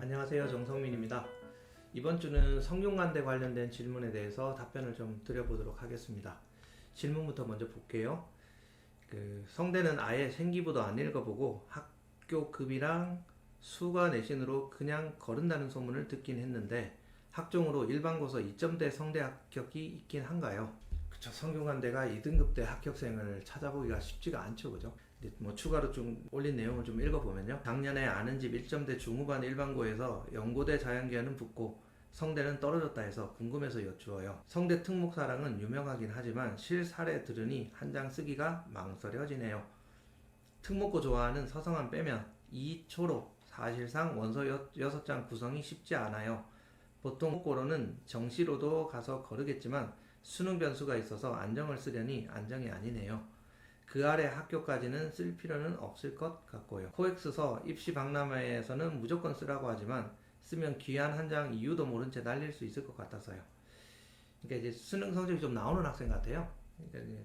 안녕하세요, 정성민입니다. 이번 주는 성균관대 관련된 질문에 대해서 답변을 좀 드려보도록 하겠습니다. 질문부터 먼저 볼게요. 성대는 아예 생기부도 안 읽어보고 학교급이랑 수가 내신으로 그냥 거른다는 소문을 듣긴 했는데 학종으로 일반고사 2점대 성대 합격이 있긴 한가요? 그쵸, 성균관대가 2등급대 합격생을 찾아보기가 쉽지가 않죠, 그죠? 추가로 좀 올린 내용을 좀 읽어보면요. 작년에 아는 집 1점대 중후반 일반고에서 연고대 자연계는 붙고 성대는 떨어졌다 해서 궁금해서 여쭈어요. 성대 특목사랑은 유명하긴 하지만 실사례 들으니 한 장 쓰기가 망설여지네요. 특목고 좋아하는 서성한 빼면 2초로 사실상 원서 6장 구성이 쉽지 않아요. 보통 특목고로는 정시로도 가서 거르겠지만 수능 변수가 있어서 안정을 쓰려니 안정이 아니네요. 그 아래 학교까지는 쓸 필요는 없을 것 같고요. 코엑스서 입시 박람회에서는 무조건 쓰라고 하지만 쓰면 귀한 한 장 이유도 모른 채 날릴 수 있을 것 같아서요. 그러니까 이제 수능 성적이 좀 나오는 학생 같아요. 그러니까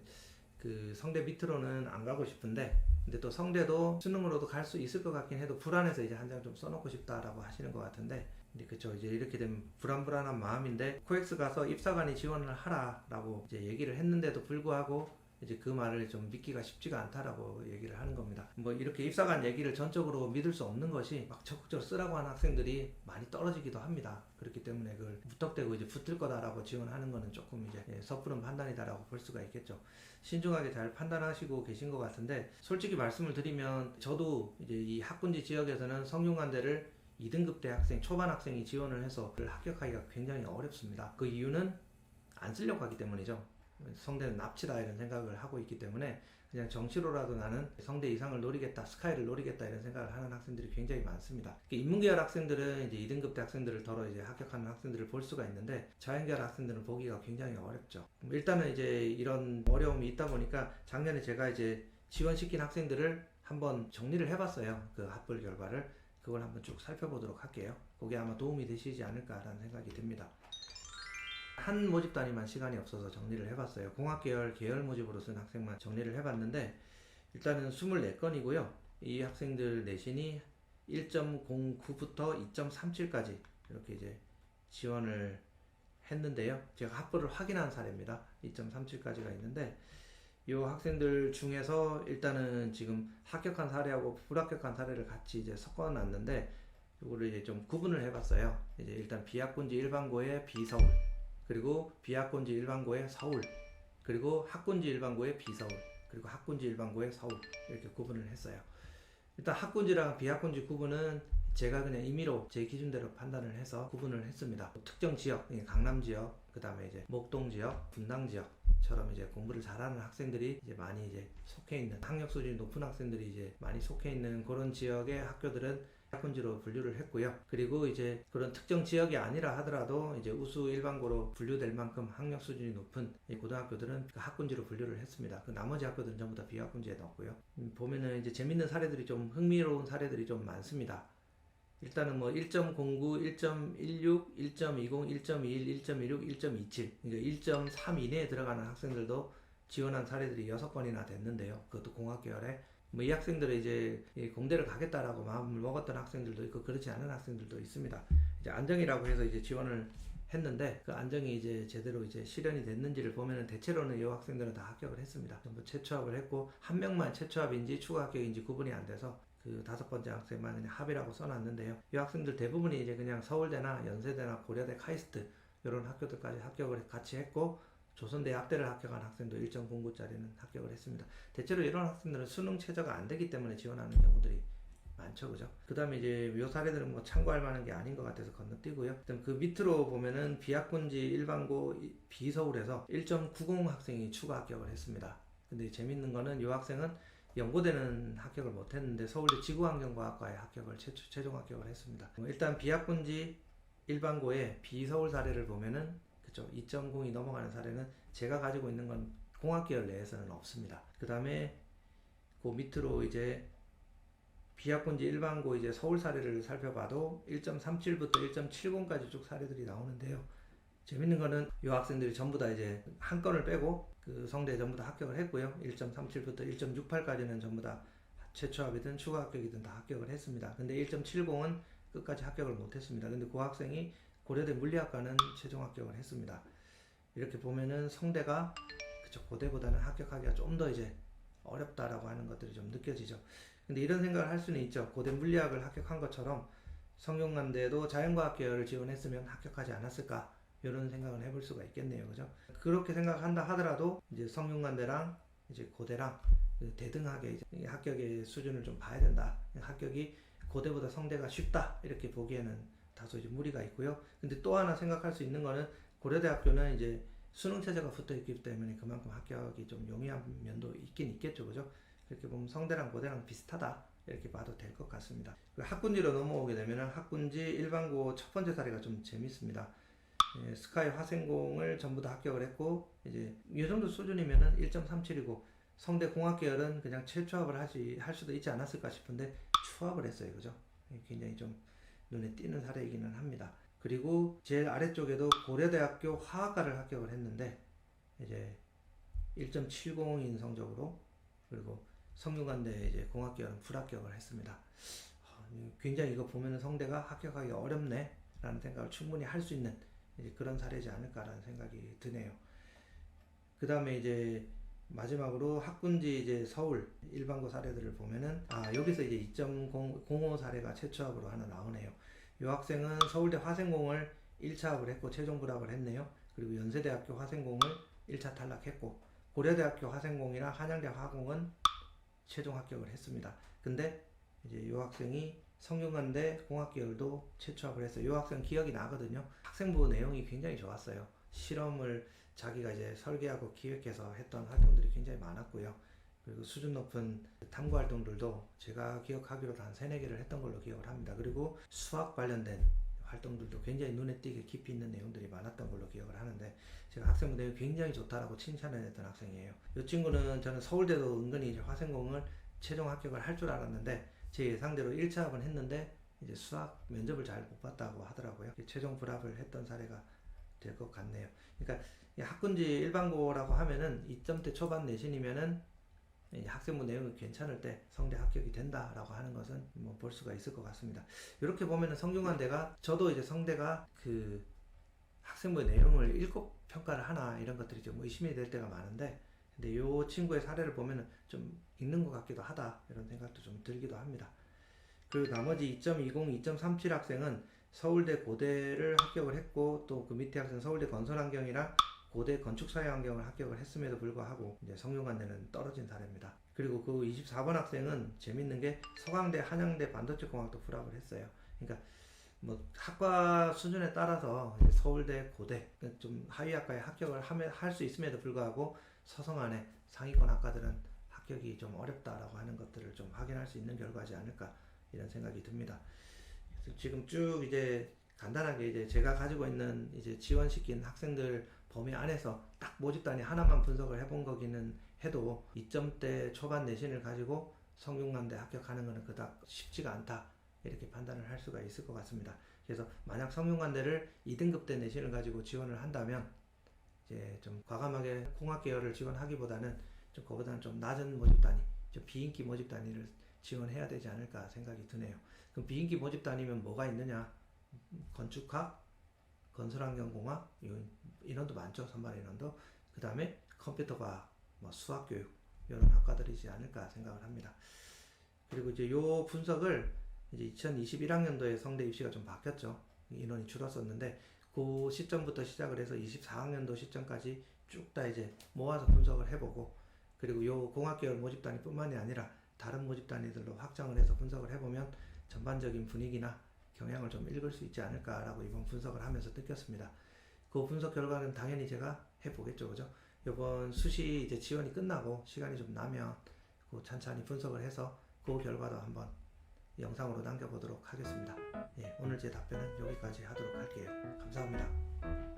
그 성대 밑으로는 안 가고 싶은데, 근데 또 성대도 수능으로도 갈 수 있을 것 같긴 해도 불안해서 이제 한 장 좀 써놓고 싶다라고 하시는 것 같은데, 근데 그쵸, 이제 이렇게 되면 불안한 마음인데 코엑스 가서 입사관이 지원을 하라라고 이제 얘기를 했는데도 불구하고 이제 그 말을 좀 믿기가 쉽지가 않다라고 얘기를 하는 겁니다. 뭐 이렇게 입사관 얘기를 전적으로 믿을 수 없는 것이 막 적극적으로 쓰라고 하는 학생들이 많이 떨어지기도 합니다. 그렇기 때문에 그걸 무턱대고 이제 붙을 거다라고 지원하는 거는 조금 이제 섣부른 판단이다라고 볼 수가 있겠죠. 신중하게 잘 판단하시고 계신 것 같은데, 솔직히 말씀을 드리면 저도 이제 이 학군지 지역에서는 성균관대를 2등급대 학생, 초반 학생이 지원을 해서 그걸 합격하기가 굉장히 어렵습니다. 그 이유는 안 쓰려고 하기 때문이죠. 성대는 납치다 이런 생각을 하고 있기 때문에 그냥 정시로라도 나는 성대 이상을 노리겠다, 스카이를 노리겠다 이런 생각을 하는 학생들이 굉장히 많습니다. 인문계열 학생들은 이제 2등급대 학생들을 덜어 이제 합격하는 학생들을 볼 수가 있는데 자연계열 학생들은 보기가 굉장히 어렵죠. 일단은 이제 이런 어려움이 있다 보니까 작년에 제가 이제 지원시킨 학생들을 한번 정리를 해봤어요. 그 합불 결과를. 그걸 한번 쭉 살펴보도록 할게요. 그게 아마 도움이 되시지 않을까라는 생각이 듭니다. 한 모집 단위만 시간이 없어서 정리를 해봤어요. 공학계열 계열 모집으로 쓴 학생만 정리를 해봤는데 일단은 24건이고요. 이 학생들 내신이 1.09부터 2.37까지 이렇게 이제 지원을 했는데요. 제가 합부를 확인한 사례입니다. 2.37까지가 있는데 이 학생들 중에서 일단은 지금 합격한 사례하고 불합격한 사례를 같이 이제 섞어놨는데 이거를 이제 좀 구분을 해봤어요. 이제 일단 비학군지 일반고의 비서울, 그리고 비학군지 일반고의 서울, 그리고 학군지 일반고의 비서울, 그리고 학군지 일반고의 서울, 이렇게 구분을 했어요. 일단 학군지랑 비학군지 구분은 제가 그냥 임의로 제 기준대로 판단을 해서 구분을 했습니다. 특정 지역, 강남 지역, 그 다음에 이제 목동 지역, 분당 지역처럼 이제 공부를 잘하는 학생들이 이제 많이 이제 속해 있는, 학력 수준이 높은 학생들이 이제 많이 속해 있는 그런 지역의 학교들은 학군지로 분류를 했고요. 그리고 이제 그런 특정 지역이 아니라 하더라도 이제 우수 일반고로 분류될 만큼 학력 수준이 높은 이 고등학교들은 그 학군지로 분류를 했습니다. 그 나머지 학교들은 전부 다 비학군지에 넣었고요. 보면은 이제 재밌는 사례들이 좀, 흥미로운 사례들이 좀 많습니다. 일단은 뭐 1.09, 1.16, 1.20, 1.21, 1.16, 1.27, 그러니까 1.3 이내에 들어가는 학생들도 지원한 사례들이 6건이나 됐는데요. 그것도 공학계열에. 뭐 이 학생들은 이제 공대를 가겠다라고 마음을 먹었던 학생들도 있고 그렇지 않은 학생들도 있습니다. 이제 안정이라고 해서 이제 지원을 했는데 그 안정이 이제 제대로 이제 실현이 됐는지를 보면은 대체로는 이 학생들은 다 합격을 했습니다. 전부 채취합을 했고 한 명만 채취합인지 추가 합격인지 구분이 안 돼서 그 5번째 학생만 그냥 합이라고 써놨는데요. 이 학생들 대부분이 이제 그냥 서울대나 연세대나 고려대, 카이스트 이런 학교들까지 합격을 같이 했고 조선대 약대를 합격한 학생도 1.09짜리는 합격을 했습니다. 대체로 이런 학생들은 수능 최저가 안 되기 때문에 지원하는 경우들이 많죠, 그죠? 그 다음에 이제 이 사례들은 뭐 참고할 만한 게 아닌 것 같아서 건너뛰고요. 그다음 그 밑으로 보면은 비학군지 일반고 비서울에서 1.90 학생이 추가 합격을 했습니다. 근데 재밌는 거는 이 학생은 연고대는 합격을 못했는데 서울대 지구환경과학과에 합격을 최종 합격을 했습니다. 일단 비학군지 일반고의 비서울 사례를 보면은 그쵸, 2.0이 넘어가는 사례는 제가 가지고 있는 건 공학계열 내에서는 없습니다. 그 다음에 그 밑으로 이제 비학군지 일반고 이제 서울 사례를 살펴봐도 1.37부터 1.70까지 쭉 사례들이 나오는데요. 재밌는 거는 이 학생들이 전부 다 이제 한 건을 빼고 그 성대에 전부 다 합격을 했고요. 1.37부터 1.68까지는 전부 다 최초 합이든 추가 합격이든 다 합격을 했습니다. 근데 1.70은 끝까지 합격을 못했습니다. 근데 그 학생이 고려대 물리학과는 최종 합격을 했습니다. 이렇게 보면은 성대가 그쵸, 고대보다는 합격하기가 좀 더 이제 어렵다라고 하는 것들이 좀 느껴지죠. 근데 이런 생각을 할 수는 있죠. 고대 물리학을 합격한 것처럼 성균관대도 자연과학 계열을 지원했으면 합격하지 않았을까, 이런 생각을 해볼 수가 있겠네요. 그죠? 그렇게 생각한다 하더라도 이제 성균관대랑 이제 고대랑 대등하게 이제 합격의 수준을 좀 봐야 된다. 합격이 고대보다 성대가 쉽다, 이렇게 보기에는 다소 이제 무리가 있고요. 근데 또 하나 생각할 수 있는 거는 고려대학교는 이제 수능 체제가 붙어 있기 때문에 그만큼 합격이 좀 용이한 면도 있긴 있겠죠. 그죠? 그렇게 보면 성대랑 고대랑 비슷하다, 이렇게 봐도 될 것 같습니다. 학군지로 넘어오게 되면 학군지 일반고 첫 번째 사례가 좀 재밌습니다. 스카이 화생공을 전부 다 합격을 했고, 이제 이 정도 수준이면은 1.37이고 성대 공학 계열은 그냥 최초합을 할 수도 있지 않았을까 싶은데 추합을 했어요. 그죠? 굉장히 좀 눈에 띄는 사례이기는 합니다. 그리고 제일 아래쪽에도 고려대학교 화학과를 합격을 했는데 이제 1.70인 성적으로, 그리고 성균관대 이제 공학계열은 불합격을 했습니다. 굉장히 이거 보면은 성대가 합격하기 어렵네 라는 생각을 충분히 할 수 있는 이제 그런 사례지 않을까라는 생각이 드네요. 그 다음에 이제 마지막으로 학군지 이제 서울 일반고 사례들을 보면은 여기서 이제 2.05 사례가 최초합으로 하나 나오네요. 이 학생은 서울대 화생공을 1차 합을 했고 최종 불합을 했네요. 그리고 연세대학교 화생공을 1차 탈락했고 고려대학교 화생공이나 한양대 화공은 최종 합격을 했습니다. 근데 이제 이 학생이 성균관대 공학계열도 최초합을 했어요. 이 학생 기억이 나거든요. 학생부 내용이 굉장히 좋았어요. 실험을 자기가 이제 설계하고 기획해서 했던 활동들이 굉장히 많았고요. 그리고 수준 높은 탐구 활동들도 제가 기억하기로도 한 3-4개를 했던 걸로 기억을 합니다. 그리고 수학 관련된 활동들도 굉장히 눈에 띄게 깊이 있는 내용들이 많았던 걸로 기억을 하는데, 제가 학생부 내용이 굉장히 좋다라고 칭찬을 했던 학생이에요. 이 친구는 저는 서울대도 은근히 이제 화생공을 최종 합격을 할 줄 알았는데 제 예상대로 1차 합은 했는데 이제 수학 면접을 잘 못 봤다고 하더라고요. 최종 불합을 했던 사례가 될 것 같네요. 그러니까 학군지 일반고라고 하면은 2점대 초반 내신이면은 학생부 내용이 괜찮을 때 성대 합격이 된다라고 하는 것은 뭐 볼 수가 있을 것 같습니다. 이렇게 보면은 성균관대가, 저도 이제 성대가 그 학생부의 내용을 읽고 평가를 하나 이런 것들이 좀 의심이 될 때가 많은데, 근데 이 친구의 사례를 보면은 좀 읽는 것 같기도 하다, 이런 생각도 좀 들기도 합니다. 그리고 나머지 2.20, 2.37 학생은 서울대 고대를 합격을 했고, 또 그 밑에 학생 서울대 건설환경이랑 고대 건축사회환경을 합격을 했음에도 불구하고 이제 성균관대는 떨어진 사례입니다. 그리고 그 24번 학생은 재밌는 게 서강대, 한양대 반도체공학도 불합을 했어요. 그러니까 뭐 학과 수준에 따라서 서울대, 고대 좀 하위 학과에 합격을 할 수 있음에도 불구하고 서성안에 상위권 학과들은 합격이 좀 어렵다라고 하는 것들을 좀 확인할 수 있는 결과지 않을까, 이런 생각이 듭니다. 지금 쭉 이제 간단하게 이제 제가 가지고 있는 이제 지원시킨 학생들 범위 안에서 딱 모집단위 하나만 분석을 해본 거기는 해도 2점대 초반 내신을 가지고 성균관대 합격하는 것은 그닥 쉽지가 않다, 이렇게 판단을 할 수가 있을 것 같습니다. 그래서 만약 성균관대를 2등급대 내신을 가지고 지원을 한다면 이제 좀 과감하게 공학 계열을 지원하기보다는 좀 그보다는 좀 낮은 모집단위, 좀 비인기 모집단위를 지원해야 되지 않을까 생각이 드네요. 그럼 비인기 모집단위면 뭐가 있느냐? 건축학, 건설환경공학, 인원도 많죠. 선발 인원도. 그 다음에 컴퓨터과학, 뭐 수학교육, 이런 학과들이지 않을까 생각을 합니다. 그리고 이제 요 분석을 이제 2021학년도에 성대 입시가 좀 바뀌었죠. 인원이 줄었었는데 그 시점부터 시작을 해서 24학년도 시점까지 쭉 다 이제 모아서 분석을 해보고, 그리고 요 공학계열 모집단위 뿐만이 아니라 다른 모집단위들로 확장을 해서 분석을 해보면 전반적인 분위기나 경향을 좀 읽을 수 있지 않을까라고 이번 분석을 하면서 느꼈습니다. 그 분석 결과는 당연히 제가 해보겠죠. 그죠? 이번 수시 이제 지원이 끝나고 시간이 좀 나면 그 찬찬히 분석을 해서 그 결과도 한번 영상으로 남겨보도록 하겠습니다. 예, 오늘 제 답변은 여기까지 하도록 할게요. 감사합니다.